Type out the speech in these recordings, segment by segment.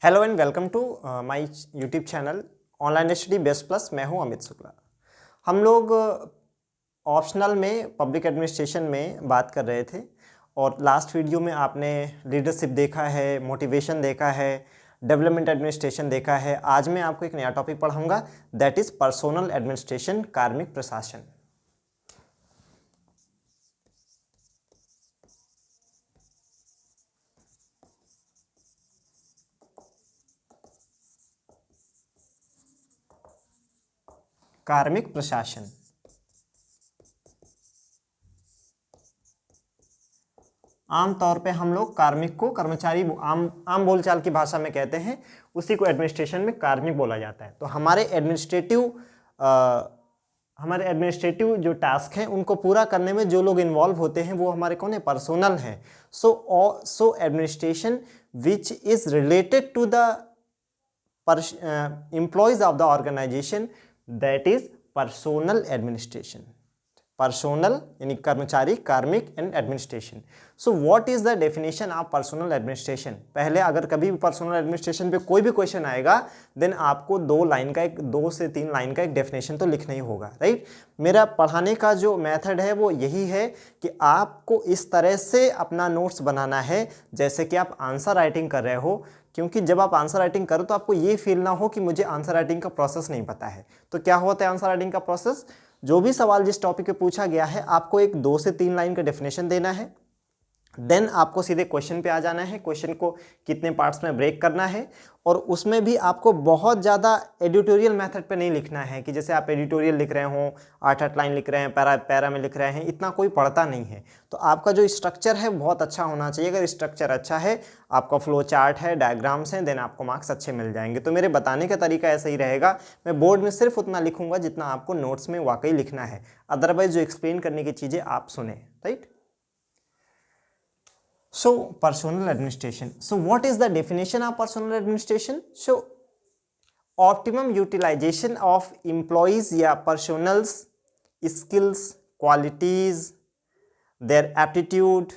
Hello and welcome to my YouTube channel online study best plus. मैं हूं अमित शुक्ला। हम लोग ऑप्शनल में पब्लिक एडमिनिस्ट्रेशन में बात कर रहे थे और लास्ट वीडियो में आपने लीडरशिप देखा है, मोटिवेशन देखा है, डेवलपमेंट एडमिनिस्ट्रेशन देखा है। आज मैं आपको एक नया टॉपिक पढ़ाऊंगा, दैट इज़ पर्सोनल एडमिनिस्ट्रेशन, कार्मिक प्रशासन। कार्मिक प्रशासन आमतौर पे हम लोग कार्मिक को कर्मचारी आम बोलचाल की भाषा में कहते हैं, उसी को एडमिनिस्ट्रेशन में कार्मिक बोला जाता है। तो हमारे एडमिनिस्ट्रेटिव जो टास्क हैं उनको पूरा करने में जो लोग इन्वॉल्व होते हैं वो हमारे कौन है? पर्सोनल हैं। So administration which is related to the employees of the organization, that is personal administration. Personnel यानी कर्मचारी, कार्मिक and administration. So what is the definition of personnel administration? पहले अगर कभी भी पर्सोनल एडमिनिस्ट्रेशन पे कोई भी क्वेश्चन आएगा देन आपको दो से तीन लाइन का एक डेफिनेशन तो लिखना ही होगा, राइट? मेरा पढ़ाने का जो मेथड है वो यही है कि आपको इस तरह से अपना नोट्स बनाना है जैसे कि आप आंसर राइटिंग कर रहे हो, क्योंकि जब आप आंसर राइटिंग करो तो आपको ये फील ना हो कि मुझे आंसर राइटिंग का प्रोसेस नहीं पता है। तो क्या होता है आंसर राइटिंग का प्रोसेस? जो भी सवाल जिस टॉपिक पे पूछा गया है आपको एक 2 से 3 लाइन का डेफिनेशन देना है, देन आपको सीधे क्वेश्चन पे आ जाना है। क्वेश्चन को कितने पार्ट्स में ब्रेक करना है और उसमें भी आपको बहुत ज़्यादा एडिटोरियल मेथड पे नहीं लिखना है कि जैसे आप एडिटोरियल लिख रहे हो, 8-8 लाइन लिख रहे हैं, पैरा में लिख रहे हैं, इतना कोई पढ़ता नहीं है। तो आपका जो स्ट्रक्चर है बहुत अच्छा होना चाहिए। अगर स्ट्रक्चर अच्छा है, आपका फ्लो चार्ट है, डायग्राम्स हैं, देन आपको मार्क्स अच्छे मिल जाएंगे। तो मेरे बताने का तरीका ऐसा ही रहेगा, मैं बोर्ड में सिर्फ उतना लिखूंगा जितना आपको नोट्स में वाकई लिखना है, अदरवाइज जो एक्सप्लेन करने की चीज़ें आप सुने, right? So personal administration. So what is the definition of personal administration? So optimum utilization of employees या personals skills, qualities, their aptitude,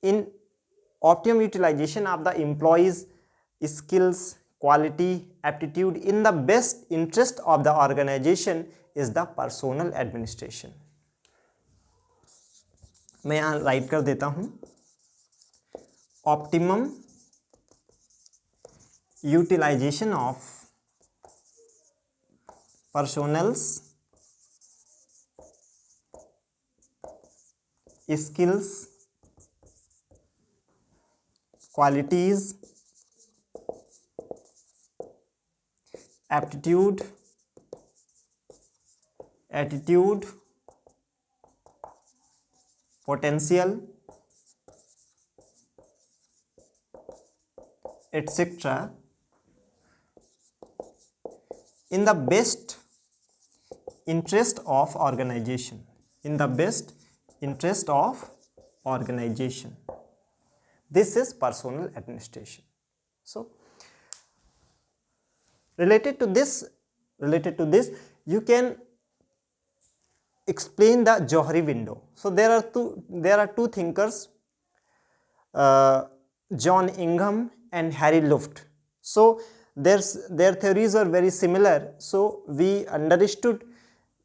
in optimum utilization of the employees skills, quality, aptitude in the best interest of the organization is the personal administration. मैं यहाँ right कर देता हूँ, optimum utilization of personals skills, qualities, aptitude, attitude, potential, etc. in the best interest of organization. In the best interest of organization. This is personal administration. So related to this you can explain the Johari window. So there are two thinkers, John Ingham and Harry Luft. So their theories are very similar. So we understood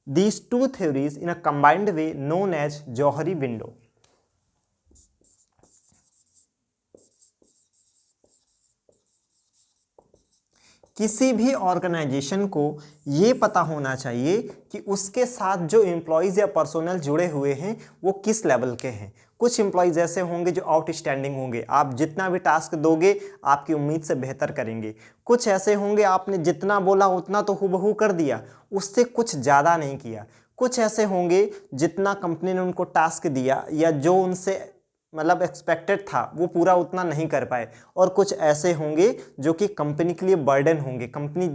these two theories in a combined way known as Johari window. किसी भी organisation को ये पता होना चाहिए कि उसके साथ जो एम्प्लॉयज़ या पर्सोनल जुड़े हुए हैं वो किस लेवल के हैं। कुछ एम्प्लॉयज़ ऐसे होंगे जो आउटस्टैंडिंग होंगे, आप जितना भी टास्क दोगे आपकी उम्मीद से बेहतर करेंगे। कुछ ऐसे होंगे आपने जितना बोला उतना तो हूबहू कर दिया, उससे कुछ ज़्यादा नहीं किया। कुछ ऐसे होंगे जितना कंपनी ने उनको टास्क दिया या जो उनसे मतलब एक्सपेक्टेड था वो पूरा उतना नहीं कर पाए। और कुछ ऐसे होंगे जो कि कंपनी के लिए बर्डन होंगे, कंपनी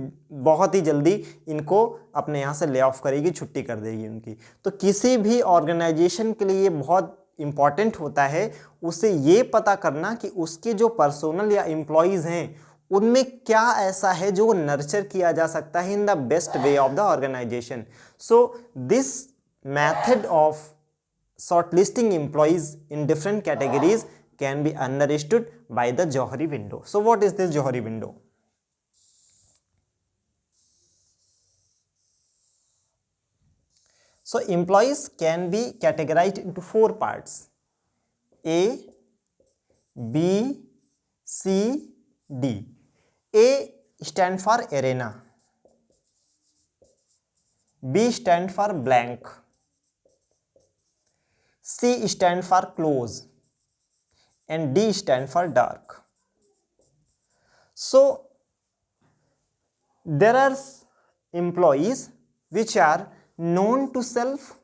बहुत ही जल्दी इनको अपने यहाँ से ले ऑफ करेगी, छुट्टी कर देगी उनकी। तो किसी भी ऑर्गेनाइजेशन के लिए बहुत इम्पॉर्टेंट होता है उसे ये पता करना कि उसके जो पर्सोनल या एम्प्लॉयज़ हैं उनमें क्या ऐसा है जो नर्चर किया जा सकता है in the best way of the organisation. So this method of shortlisting employees in different categories can be understood by the Johari window. So what is this Johari window? So employees can be categorized into 4 parts: A, B, C, D. A stand for arena, B stand for blank, C stand for close, and D stand for dark. So there are employees which are known to self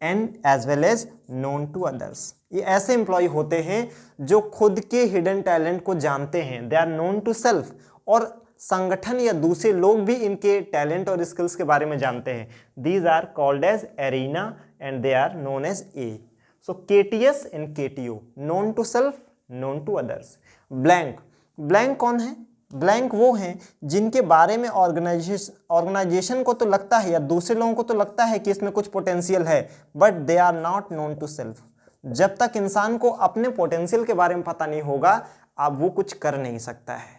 and as well as known to others. ये ऐसे employ होते हैं जो खुद के hidden talent को जानते हैं, they are known to self, और संगठन या दूसरे लोग भी इनके टैलेंट और स्किल्स के बारे में जानते हैं. These are called as arena and they are known as A. So KTS and KTO, known to self, known to others. Blank, blank कौन है? ब्लैंक वो हैं जिनके बारे में ऑर्गेनाइजेशन को तो लगता है या दूसरे लोगों को तो लगता है कि इसमें कुछ पोटेंशियल है, but they are not known to self. जब तक इंसान को अपने पोटेंशियल के बारे में पता नहीं होगा, अब वो कुछ कर नहीं सकता है.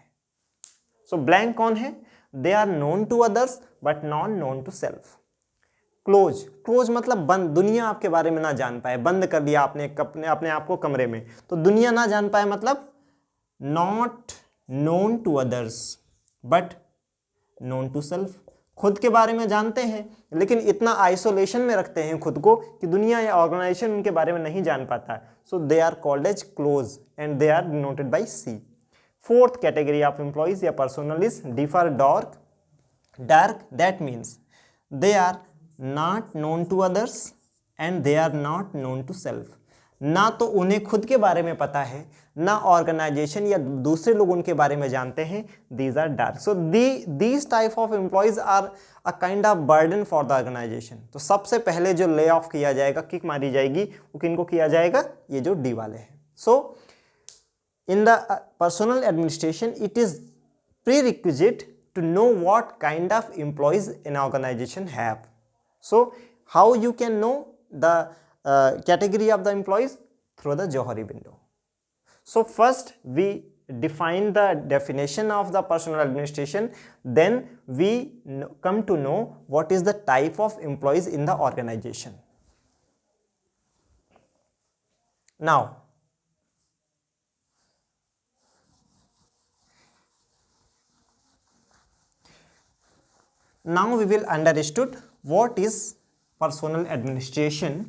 सो ब्लैंक कौन है? They are known to others but not known to self. Close, close मतलब बंद, दुनिया आपके बारे में ना जान पाए, बंद कर दिया आपने अपने आप को कमरे में, तो दुनिया ना जान पाए मतलब not known to others but known to self. खुद के बारे में जानते हैं लेकिन इतना आइसोलेशन में रखते हैं खुद को कि दुनिया या ऑर्गेनाइजेशन उनके बारे में नहीं जान पाता. So they are called as close and they are denoted by C. Fourth category of employees या personnel is D for dark. Dark, that means they are not known to others and they are not known to self. ना तो उन्हें खुद के बारे में पता है, ना ऑर्गेनाइजेशन या दूसरे लोग उनके बारे में जानते हैं. These are dark. So these type of employees are a kind of burden for the organisation. तो सबसे पहले जो ले ऑफ किया जाएगा, किक मारी जाएगी, वो किनको किया जाएगा? ये जो डी वाले हैं. So in the personnel administration it is prerequisite to know what kind of employees in organization have. So how you can know the category of the employees? Through the Johari window. So first we define the definition of the personal administration, then we come to know what is the type of employees in the organization. Now we will understood what is personal administration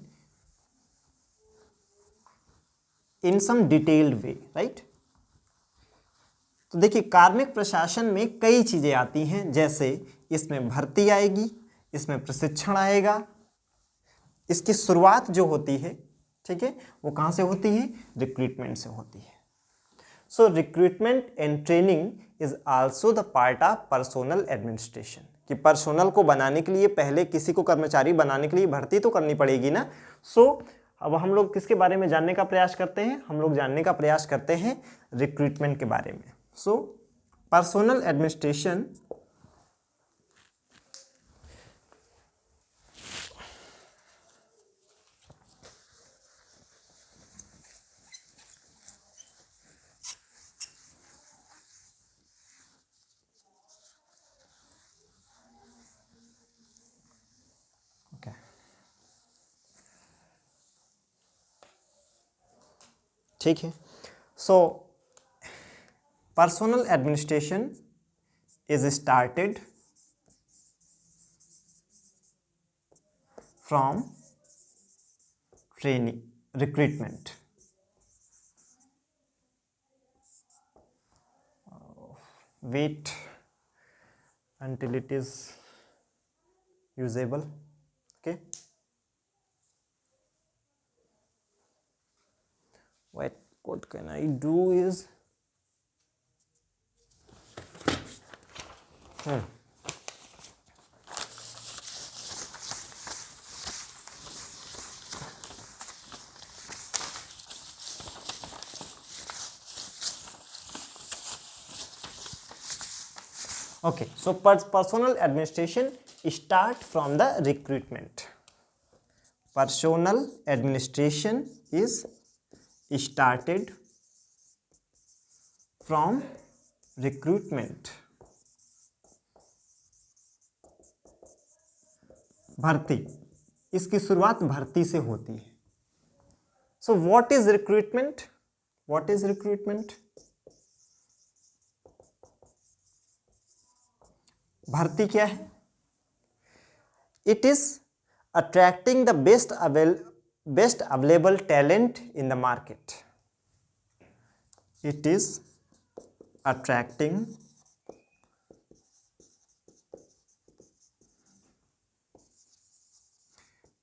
in some detailed way, right. तो देखिए कार्मिक प्रशासन में कई चीजें आती हैं, जैसे इसमें भर्ती आएगी, इसमें प्रशिक्षण आएगा. इसकी शुरुआत जो होती है, ठीक है, वो कहाँ से होती है? रिक्रूटमेंट से होती है. So recruitment and training is also the part of personnel administration. कि पर्सनल को बनाने के लिए पहले किसी को कर्मचारी बनाने के लिए भर्ती तो करनी पड़ेगी ना. सो अब हम लोग किसके बारे में जानने का प्रयास करते हैं? हम लोग जानने का प्रयास करते हैं रिक्रूटमेंट के बारे में. सो पर्सनल एडमिनिस्ट्रेशन ठीक है. So personal administration is started from training, recruitment. wait until it is usable. Okay, what can I do is okay, so personal administration start from the recruitment. Personal administration is started from recruitment. भर्ती, इसकी शुरुआत भर्ती से होती है. सो what is recruitment? What is recruitment? भर्ती क्या है? It is attracting the best available talent in the market. It is attracting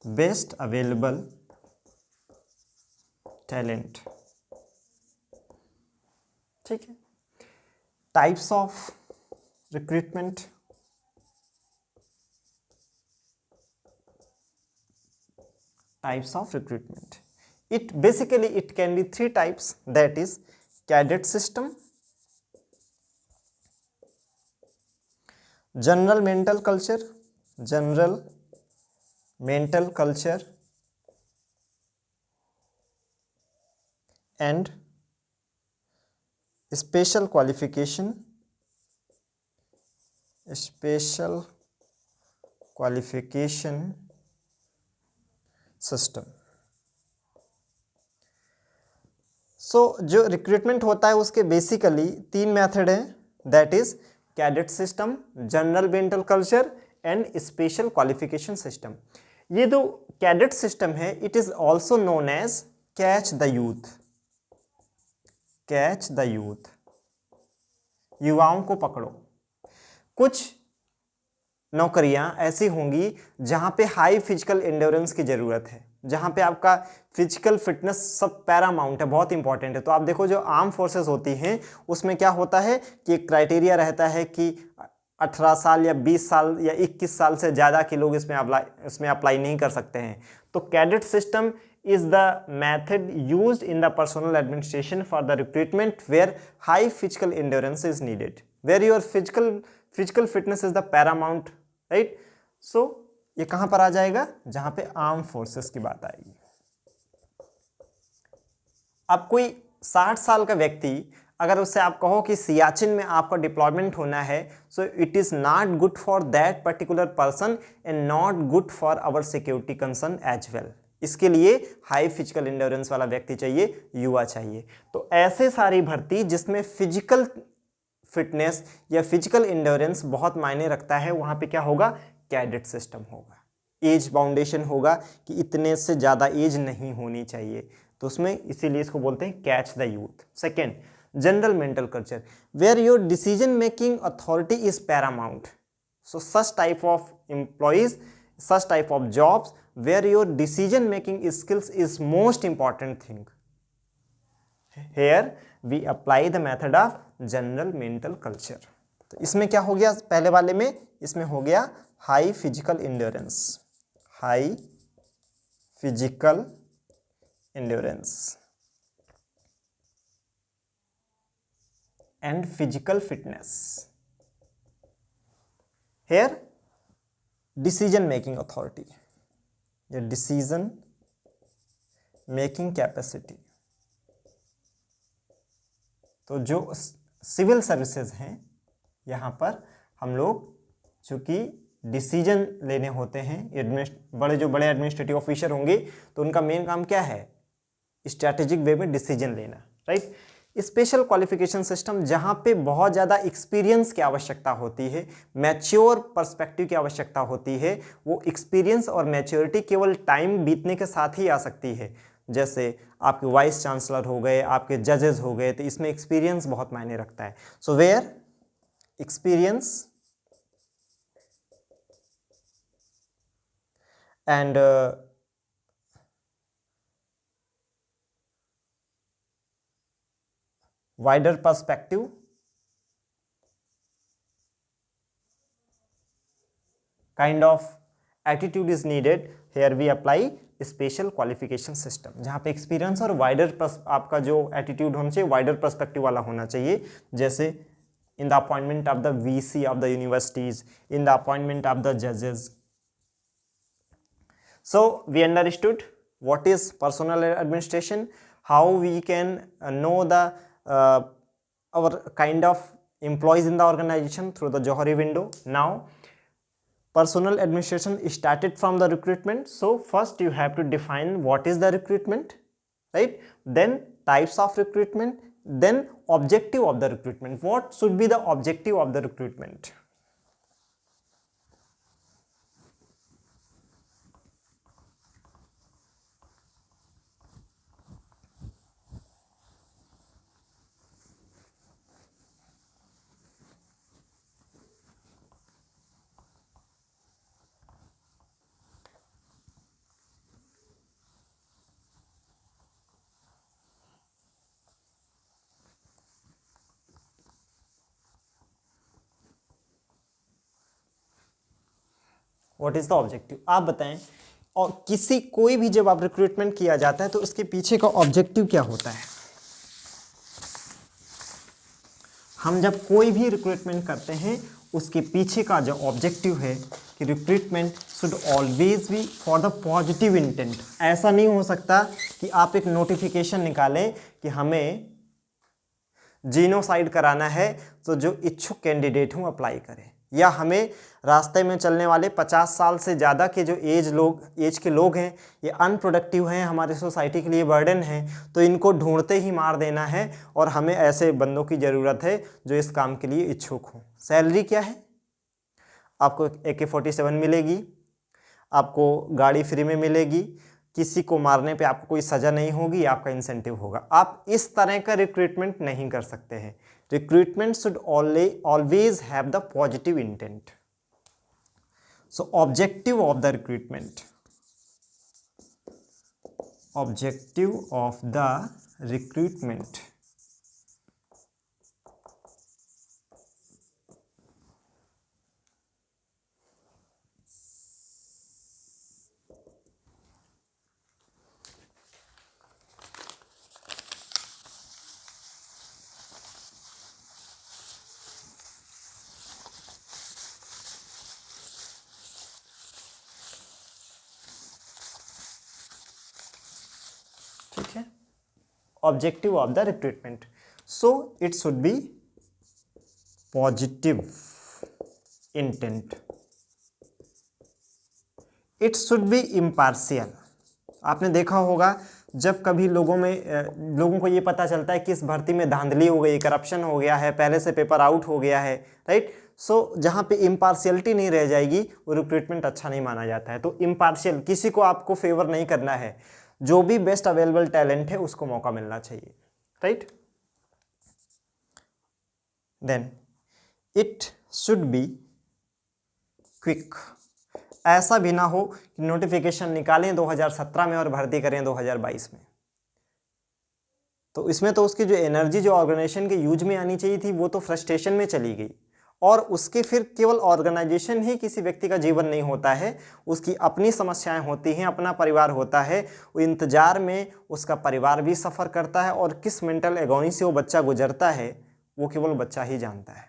best available talent. ठीक है. Types of recruitment. Types of recruitment. It basically it can be three types, that is cadet system, general mental culture, and special qualification system. So जो recruitment होता है उसके basically तीन method हैं, that is cadet system, general mental culture and special qualification system. ये जो cadet system है, it is also known as catch the youth. Catch the youth, युवाओं को पकड़ो. कुछ नौकरियां ऐसी होंगी जहां पे हाई फिजिकल एंड्योरेंस की ज़रूरत है, जहां पे आपका फिजिकल फिटनेस सब पैरामाउंट है, बहुत इंपॉर्टेंट है. तो आप देखो जो आर्म फोर्सेस होती हैं उसमें क्या होता है कि क्राइटेरिया रहता है कि 18 साल या 20 साल या 21 साल से ज़्यादा के लोग इसमें अप्लाई नहीं कर सकते हैं. तो cadet system is the method used in the personnel administration for the recruitment where high physical endurance is needed, where your physical fitness is the paramount, right? So ये कहाँ पर आ जाएगा? जहाँ पे आर्म फोर्सेस की बात आएगी. अब कोई 60 साल का व्यक्ति अगर उससे आप कहो कि सियाचिन में आपका डिप्लॉयमेंट होना है, so it is not good for that particular person and not good for our security concern as well. इसके लिए हाई फिजिकल एंड्योरेंस वाला व्यक्ति चाहिए, युवा चाहिए. तो ऐसे सारी भर्ती जिसमें फिजिकल फिटनेस या फिजिकल एंड्योरेंस बहुत मायने रखता है, वहाँ पे क्या होगा? कैडेट सिस्टम होगा. एज बाउंडेशन होगा कि इतने से ज़्यादा एज नहीं होनी चाहिए, तो उसमें इसीलिए इसको बोलते हैं catch the youth. Second, general mental culture where your decision making authority is paramount. So such type of employees, such type of jobs where your decision making skills is most important thing. Here we apply the method of general mental culture. तो इसमें क्या हो गया? पहले वाले में इसमें हो गया high physical endurance, high physical endurance and physical fitness. Here decision making authority या डिसीजन मेकिंग कैपेसिटी. तो जो सिविल सर्विसेज हैं, यहाँ पर हम लोग चूँकि डिसीजन लेने होते हैं, जो बड़े एडमिनिस्ट्रेटिव ऑफिसर होंगे तो उनका मेन काम क्या है? स्ट्रैटेजिक वे में डिसीजन लेना, राइट. स्पेशल क्वालिफिकेशन सिस्टम जहाँ पे बहुत ज़्यादा एक्सपीरियंस की आवश्यकता होती है, मैच्योर पर्सपेक्टिव की आवश्यकता होती है. वो एक्सपीरियंस और मैच्योरिटी केवल टाइम बीतने के साथ ही आ सकती है. जैसे आपके वाइस चांसलर हो गए, आपके जजेस हो गए, तो इसमें एक्सपीरियंस बहुत मायने रखता है. So where experience and wider perspective kind of attitude is needed. Here we apply special qualification system, जहाँ पे एक्सपीरियंस और वाइडर आपका जो एटीट्यूड होना चाहिए वाइडर पर्सपेक्टिव वाला होना चाहिए. जैसे in the appointment of the VC of the universities, in the appointment of the जजेस. So we understood what is personnel administration, how we can know the our kind of employees in the organization through the Johari window. Now personal administration started from the recruitment. So first you have to define what is the recruitment, right? Then types of recruitment, then objective of the recruitment. What should be the objective of the recruitment? What is the objective, आप बताएं। और किसी कोई भी जब आप recruitment किया जाता है तो उसके पीछे का ऑब्जेक्टिव क्या होता है? हम जब कोई भी रिक्रूटमेंट करते हैं उसके पीछे का जो ऑब्जेक्टिव है कि recruitment should always be for the positive intent. ऐसा नहीं हो सकता कि आप एक नोटिफिकेशन निकालें कि हमें जीनोसाइड कराना है तो जो इच्छुक कैंडिडेट हूँ अप्लाई करें, या हमें रास्ते में चलने वाले 50 साल से ज़्यादा के जो एज के लोग हैं, ये अनप्रोडक्टिव हैं, हमारे सोसाइटी के लिए बर्डन हैं, तो इनको ढूंढते ही मार देना है और हमें ऐसे बंदों की ज़रूरत है जो इस काम के लिए इच्छुक हों। सैलरी क्या है? आपको AK-47 मिलेगी, आपको गाड़ी फ्री में मिलेगी, किसी को मारने पे आपको कोई सज़ा नहीं होगी, आपका इंसेंटिव होगा। आप इस तरह का रिक्रूटमेंट नहीं कर सकते हैं। Recruitment should always have the positive intent. So objective of the recruitment, objective of the recruitment, ठीक है, objective of the recruitment, so it should B positive intent, it should B impartial. आपने देखा होगा जब कभी लोगों को ये पता चलता है कि इस भर्ती में धांधली हो गई, करप्शन हो गया है, पहले से पेपर आउट हो गया है, राइट, सो जहाँ पे इम्पार्शियलिटी नहीं रह जाएगी वो रिक्रूटमेंट अच्छा नहीं माना जाता है। तो इम्पार्शियल, किसी को आपको फेवर नहीं करना है, जो भी बेस्ट अवेलेबल टैलेंट है उसको मौका मिलना चाहिए, right. Then it should be quick. ऐसा भी ना हो कि नोटिफिकेशन निकालें 2017 में और भर्ती करें 2022 में, तो इसमें तो उसकी जो एनर्जी जो ऑर्गेनाइजेशन के यूज में आनी चाहिए थी वो तो फ्रस्ट्रेशन में चली गई, और उसके फिर केवल ऑर्गेनाइजेशन ही किसी व्यक्ति का जीवन नहीं होता है, उसकी अपनी समस्याएं होती हैं, अपना परिवार होता है, वो इंतजार में उसका परिवार भी सफ़र करता है, और किस मेंटल एगोनी से वो बच्चा गुजरता है वो केवल बच्चा ही जानता है।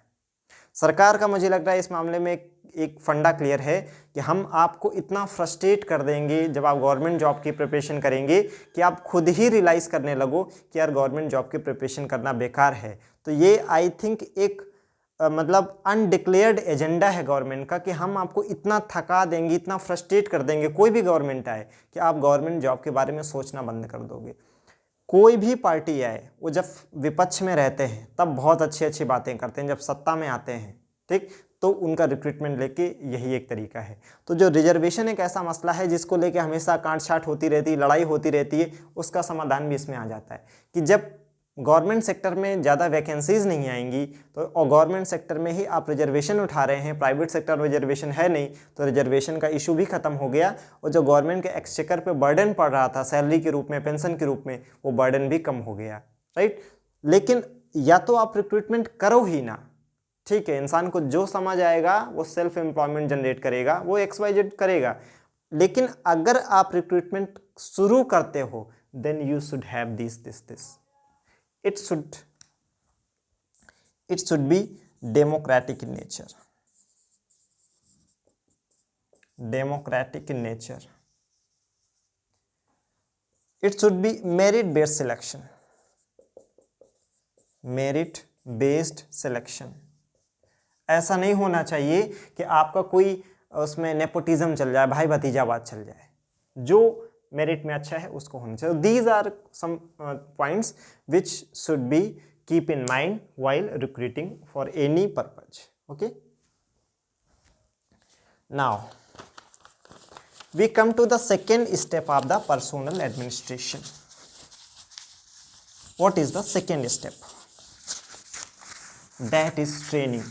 सरकार का मुझे लग रहा है इस मामले में एक फंडा क्लियर है कि हम आपको इतना फ्रस्ट्रेट कर देंगे जब आप गवर्नमेंट जॉब की प्रिपरेशन करेंगे कि आप खुद ही रियलाइज़ करने लगो कि यार गवर्नमेंट जॉब की प्रिपरेशन करना बेकार है। तो ये आई थिंक एक मतलब अनडिक्लेयर्ड एजेंडा है गवर्नमेंट का कि हम आपको इतना थका देंगे, इतना फ्रस्ट्रेट कर देंगे, कोई भी गवर्नमेंट आए, कि आप गवर्नमेंट जॉब के बारे में सोचना बंद कर दोगे। कोई भी पार्टी आए, वो जब विपक्ष में रहते हैं तब बहुत अच्छी अच्छी बातें करते हैं, जब सत्ता में आते हैं, ठीक, तो उनका रिक्रूटमेंट लेके यही एक तरीका है। तो जो रिजर्वेशन एक ऐसा मसला है जिसको लेके हमेशा काट छाट होती रहती है, लड़ाई होती रहती है, उसका समाधान भी इसमें आ जाता है कि जब गवर्नमेंट सेक्टर में ज़्यादा वैकेंसीज़ नहीं आएंगी तो, और गवर्नमेंट सेक्टर में ही आप रिजर्वेशन उठा रहे हैं, प्राइवेट सेक्टर में रिजर्वेशन है नहीं, तो रिजर्वेशन का इशू भी ख़त्म हो गया, और जो गवर्नमेंट के एक्सचेकर पे बर्डन पड़ रहा था सैलरी के रूप में, पेंशन के रूप में, वो बर्डन भी कम हो गया, राइट। लेकिन या तो आप रिक्रूटमेंट करो ही ना, ठीक है, इंसान को जो समझ आएगा वो सेल्फ एम्प्लॉयमेंट जनरेट करेगा, वो XYZ करेगा, लेकिन अगर आप रिक्रूटमेंट शुरू करते हो then you should have this, it should be democratic in nature, democratic in nature, It should be merit based selection. Merit based selection. ऐसा नहीं होना चाहिए कि आपका कोई उसमें नेपोटिज्म चल जाए, भाई भतीजावाद चल जाए। जो मेरिट में अच्छा है उसको होना चाहिए। These are some points which should be keep in mind while recruiting for any purpose. Okay, now we come to the second step of the personnel administration. What is the second step? That is training.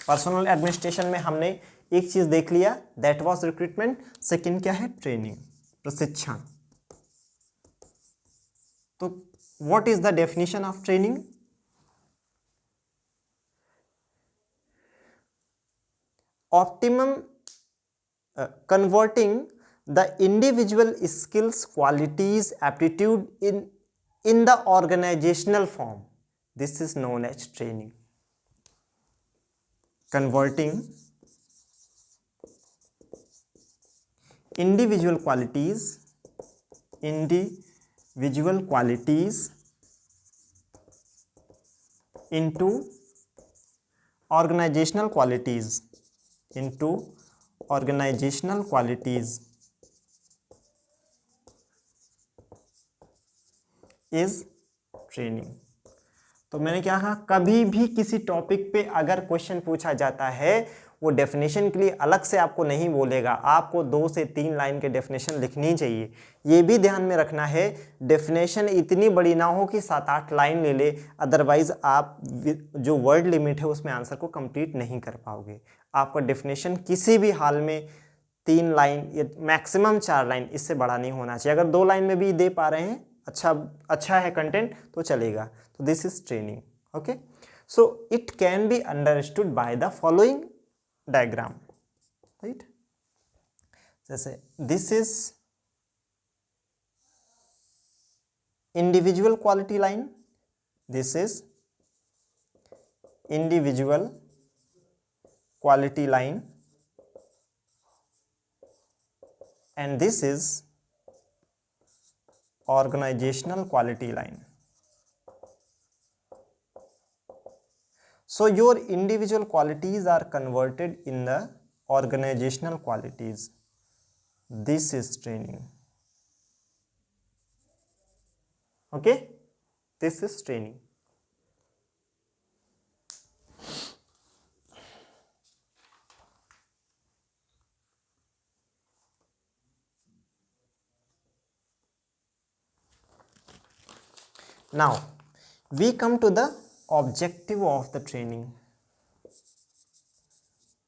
Personal administration में हमने एक चीज देख लिया, that was recruitment. Second क्या है? Training, प्रशिक्षण। तो what is the definition of training? Optimum converting the individual skills, qualities, aptitude in the organizational form. This is known as training. Converting individual qualities into organizational qualities, is training. तो मैंने क्या कहा, कभी भी किसी topic पे अगर question पूछा जाता है, वो डेफिनेशन के लिए अलग से आपको नहीं बोलेगा, आपको 2 से 3 लाइन के डेफिनेशन लिखनी चाहिए। ये भी ध्यान में रखना है, डेफिनेशन इतनी बड़ी ना हो कि 7-8 लाइन ले ले, अदरवाइज आप जो वर्ड लिमिट है उसमें आंसर को कंप्लीट नहीं कर पाओगे। आपका डेफिनेशन किसी भी हाल में 3 लाइन या मैक्सिमम 4 लाइन, इससे बड़ा नहीं होना चाहिए। अगर 2 लाइन में भी दे पा रहे हैं, अच्छा है कंटेंट, तो चलेगा। तो this is training. Okay, so it can be understood by the following diagram, right? जैसे this is individual quality line, this is individual quality line, and this is organizational quality line. So your individual qualities are converted in the organizational qualities. This is training. Okay, this is training. Now we come to the objective of the training.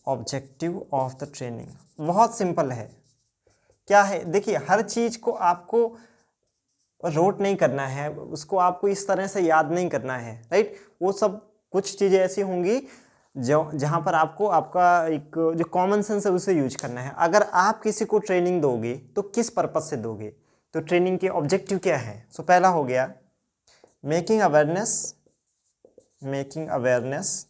Objective of the training बहुत simple है। क्या है? देखिए, हर चीज को आपको road नहीं करना है, उसको आपको इस तरह से याद नहीं करना है, राइट? वो सब कुछ चीजें ऐसी होंगी जहां पर आपको आपका एक जो कॉमन सेंस है उसे यूज करना है। अगर आप किसी को ट्रेनिंग दोगे तो किस पर्पज से दोगे? तो ट्रेनिंग के ऑब्जेक्टिव क्या है? सो पहला हो गया making awareness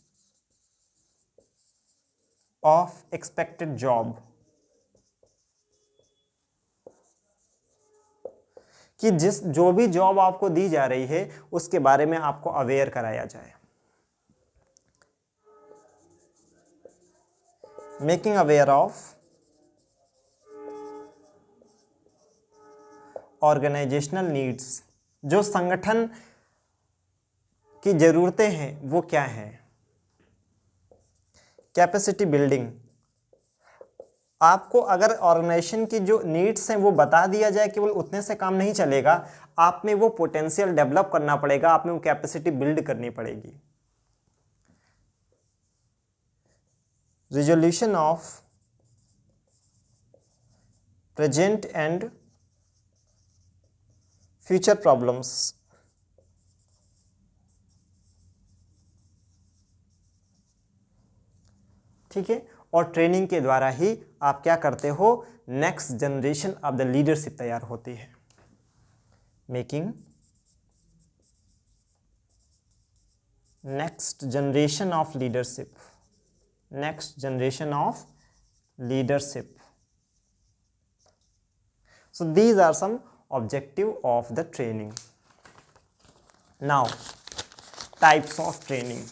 of expected job, कि जो भी जॉब आपको दी जा रही है उसके बारे में आपको अवेयर कराया जाए। Making aware of organisational needs, जो संगठन की जरूरतें हैं वो क्या है। कैपेसिटी बिल्डिंग, आपको अगर ऑर्गेनाइजेशन की जो नीड्स हैं वो बता दिया जाए, केवल उतने से काम नहीं चलेगा, आप में वो पोटेंशियल डेवलप करना पड़ेगा, आप में वो कैपेसिटी बिल्ड करनी पड़ेगी। Resolution of present and future problems, ठीक है। और ट्रेनिंग के द्वारा ही आप क्या करते हो, next generation of the leadership तैयार होती है। Making next generation of leadership, So these are some objective of the training. Now, types of training.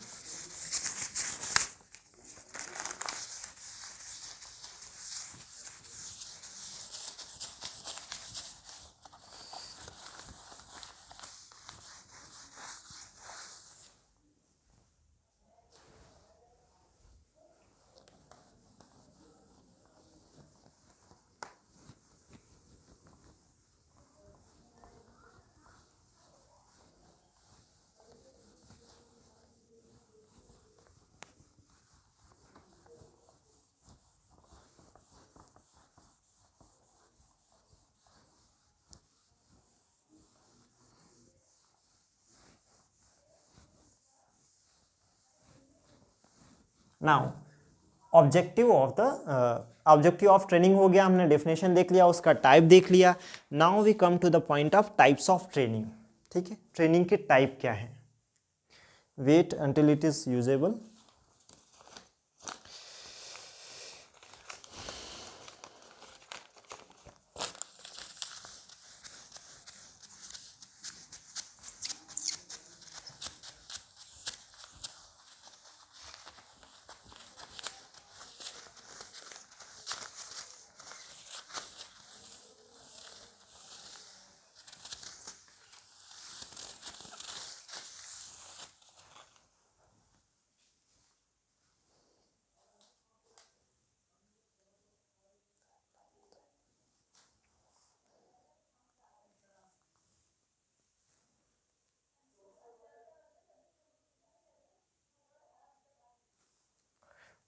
Now objective of training हो गया, हमने डेफिनेशन देख लिया, उसका टाइप देख लिया. Now we come to the point of types of training. ठीक है, ट्रेनिंग के टाइप क्या है. Wait until it is usable.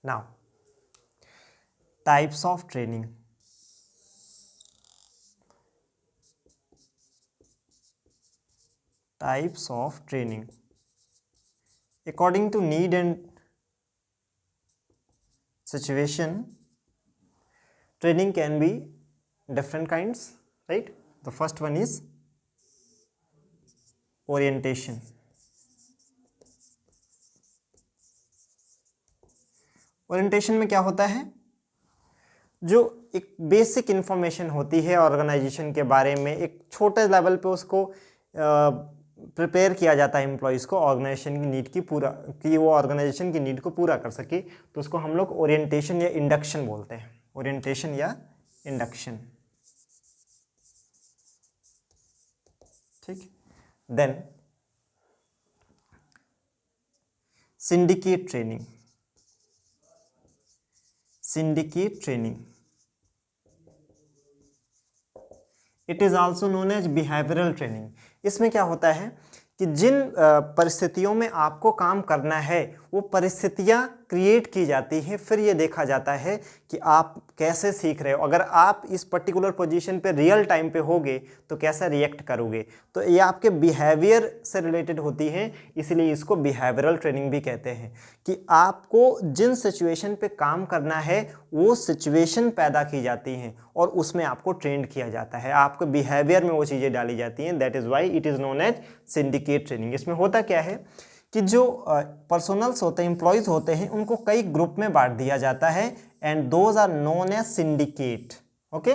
Now, types of training. Types of training. According to need and situation, training can be different kinds, right? The first one is orientation. Orientation में क्या होता है, जो एक basic information होती है organisation के बारे में, एक छोटे लेवल पे उसको प्रिपेयर किया जाता है एम्प्लॉयज़ को ऑर्गेनाइजेशन की नीड की पूरा, कि वो ऑर्गेनाइजेशन की नीड को पूरा कर सके, तो उसको हम लोग ओरिएंटेशन या इंडक्शन बोलते हैं. ओरिएंटेशन या इंडक्शन. ठीक. Then syndicate training. Syndicate training. It is also known as behavioral training. इसमें क्या होता है कि जिन परिस्थितियों में आपको काम करना है वो परिस्थितियां क्रिएट की जाती हैं, फिर ये देखा जाता है कि आप कैसे सीख रहे हो. अगर आप इस पर्टिकुलर पोजीशन पे रियल टाइम पे होगे तो कैसा रिएक्ट करोगे, तो ये आपके बिहेवियर से रिलेटेड होती है, इसलिए इसको बिहेवियरल ट्रेनिंग भी कहते हैं. कि आपको जिन सिचुएशन पे काम करना है वो सिचुएशन पैदा की जाती हैं और उसमें आपको ट्रेंड किया जाता है, आपके बिहेवियर में वो चीज़ें डाली जाती हैं. That is why it is known as syndicate training. इसमें होता क्या है कि जो पर्सनल्स होते हैं, एम्प्लॉयज़ होते हैं, उनको कई ग्रुप में बांट दिया जाता है and those are known as syndicate. Okay,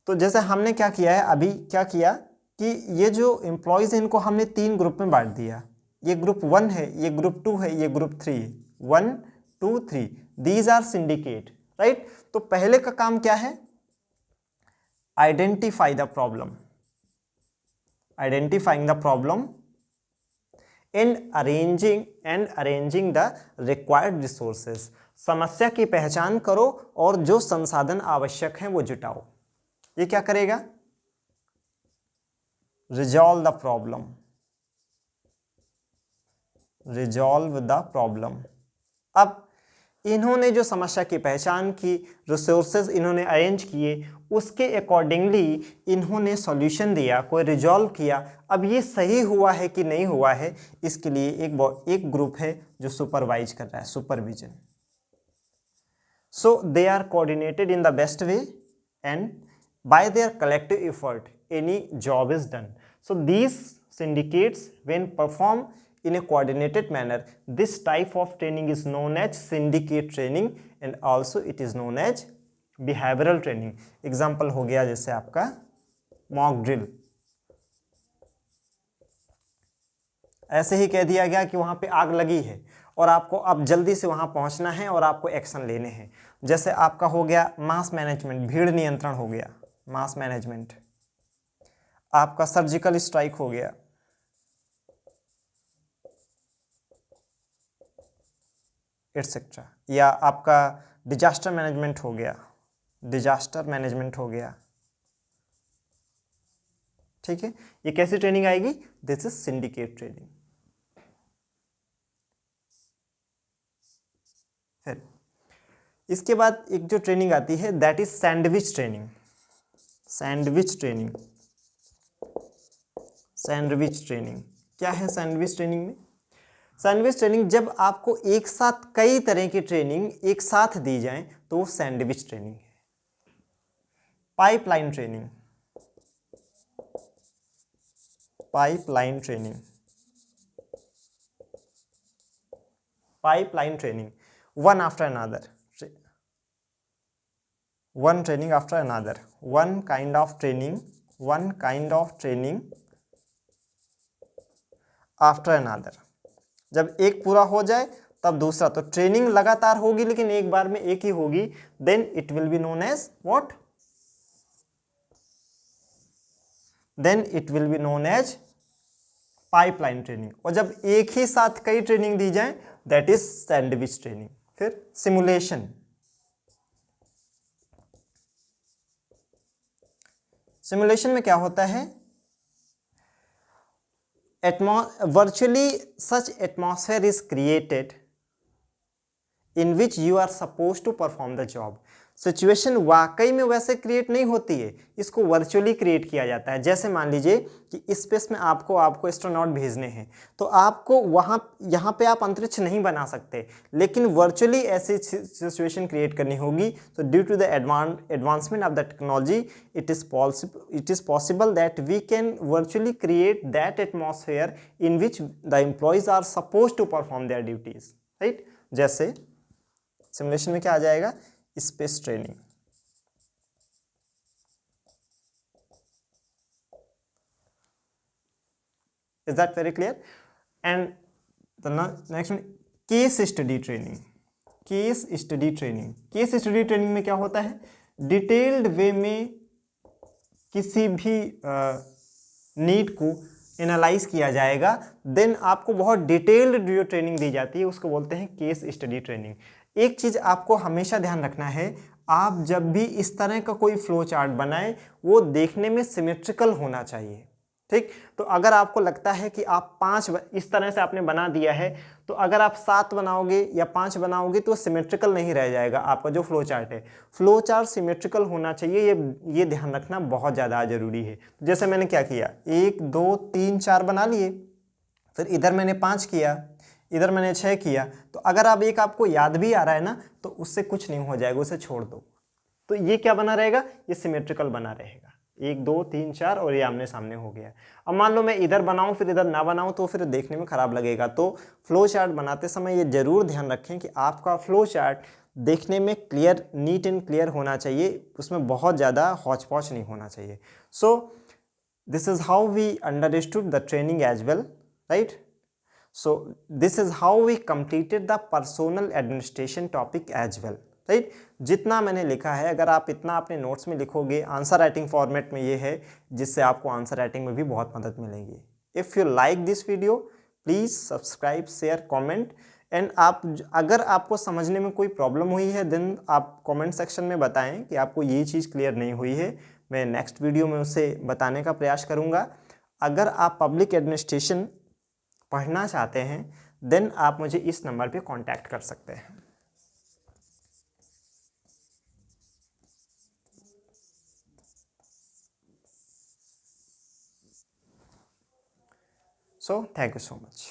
तो जैसे हमने क्या किया है, अभी क्या किया कि ये जो एम्प्लॉयज़ हैं इनको हमने 3 ग्रुप में बांट दिया. ये ग्रुप 1 है, ये ग्रुप 2 है, ये ग्रुप 3 है. 1 2 3 दीज आर सिंडिकेट, राइट. तो पहले का काम क्या है, identify the problem. Identifying the problem and arranging the required resources. समस्या की पहचान करो और जो संसाधन आवश्यक हैं वो जुटाओ. ये क्या करेगा, resolve the problem. Resolve the problem. अब इन्होंने जो समस्या की पहचान की, रिसोर्सेज इन्होंने अरेंज किए, उसके अकॉर्डिंगली इन्होंने सॉल्यूशन दिया, कोई रिजॉल्व किया. अब ये सही हुआ है कि नहीं हुआ है, इसके लिए एक ग्रुप है जो सुपरवाइज कर रहा है, supervision. So they are coordinated in the best way and by their collective effort any job is done. So these syndicates when performed in a coordinated manner, this type of training is known as syndicate training and also it is known as behavioral training. Example हो गया जैसे आपका mock drill. ऐसे ही कह दिया गया कि वहां पे आग लगी है और आपको अब जल्दी से वहां पहुंचना है और आपको एक्शन लेने हैं। जैसे आपका हो गया मास मैनेजमेंट, भीड़ नियंत्रण हो गया, मास मैनेजमेंट। आपका सर्जिकल स्ट्राइक हो गया, एटसेट्रा। या आपका डिजास्टर मैनेजमेंट हो गया, डिजास्टर मैनेजमेंट हो गया। ठीक है, ये कैसी ट्रेनिंग आएगी? This is syndicate training. फिर इसके बाद एक जो ट्रेनिंग आती है that is sandwich training. Sandwich training, sandwich training क्या है? सैंडविच ट्रेनिंग में, सैंडविच ट्रेनिंग जब आपको एक साथ कई तरह की ट्रेनिंग एक साथ दी जाए तो वो सैंडविच ट्रेनिंग है। Pipeline training, pipeline training, pipeline training, one after another, one training after another, one kind of training after another। जब एक पूरा हो जाए तब दूसरा, तो ट्रेनिंग लगातार होगी लेकिन एक बार में एक ही होगी, then it will be known as what? Then it will be known as pipeline training. और जब एक ही साथ कई ट्रेनिंग दी जाए दैट इज सैंडविच ट्रेनिंग। फिर सिमुलेशन, सिमुलेशन में क्या होता है? virtually such atmosphere is created in which you are supposed to perform the job। Situation वाकई में वैसे क्रिएट नहीं होती है, इसको वर्चुअली क्रिएट किया जाता है। जैसे मान लीजिए कि स्पेस में आपको एस्ट्रोनॉट भेजने हैं, तो आपको यहाँ पे आप अंतरिक्ष नहीं बना सकते, लेकिन वर्चुअली ऐसी सिचुएशन क्रिएट करनी होगी। तो due to the advancement of the technology it is possible that we can virtually create that atmosphere in which the employees are suppose to perform their duties, right. जैसे simulation में क्या आ जाएगा? Space training. Is that very clear? And the next one, case study training। Case study training, case study training में क्या होता है? Detailed वे में किसी भी नीड को एनालाइज किया जाएगा, देन आपको बहुत डिटेल्ड जो ट्रेनिंग दी जाती है उसको बोलते हैं केस स्टडी ट्रेनिंग। एक चीज़ आपको हमेशा ध्यान रखना है, आप जब भी इस तरह का कोई फ्लो चार्ट बनाएं वो देखने में सिमेट्रिकल होना चाहिए, ठीक। तो अगर आपको लगता है कि आप 5 इस तरह से आपने बना दिया है, तो अगर आप 7 बनाओगे या 5 बनाओगे तो सिमेट्रिकल नहीं रह जाएगा आपका जो फ्लो चार्ट है। फ्लो चार्ट सिमेट्रिकल होना चाहिए, ये ध्यान रखना बहुत ज़्यादा ज़रूरी है। जैसे मैंने क्या किया, 1 2 3 4 बना लिए, फिर इधर मैंने 5 किया, इधर मैंने 6 किया। तो अगर आप एक आपको याद भी आ रहा है ना, तो उससे कुछ नहीं हो जाएगा, उसे छोड़ दो। तो ये क्या बना रहेगा? ये सिमेट्रिकल बना रहेगा। 1 2 3 4 और ये आमने सामने हो गया। अब मान लो मैं इधर बनाऊं फिर इधर ना बनाऊं तो फिर देखने में खराब लगेगा। तो फ्लो चार्ट बनाते समय ये जरूर ध्यान रखें कि आपका फ्लो चार्ट देखने में क्लियर, नीट एंड क्लियर होना चाहिए, उसमें बहुत ज़्यादा हौच पौच नहीं होना चाहिए। So this is how we understood the training as well, right. So this is how we completed the personal administration topic as well, right. जितना मैंने लिखा है, अगर आप इतना अपने नोट्स में लिखोगे, आंसर राइटिंग फॉर्मेट में ये है, जिससे आपको आंसर राइटिंग में भी बहुत मदद मिलेगी। If you like this video please subscribe, share, comment. And आप अगर आपको समझने में कोई प्रॉब्लम हुई है देन आप कमेंट सेक्शन में बताएं कि आपको ये चीज़ क्लियर नहीं हुई है, मैं नेक्स्ट वीडियो में उसे बताने का प्रयास करूँगा। अगर आप पब्लिक एडमिनिस्ट्रेशन पढ़ना चाहते हैं देन आप मुझे इस नंबर पे कांटेक्ट कर सकते हैं। So thank you so much.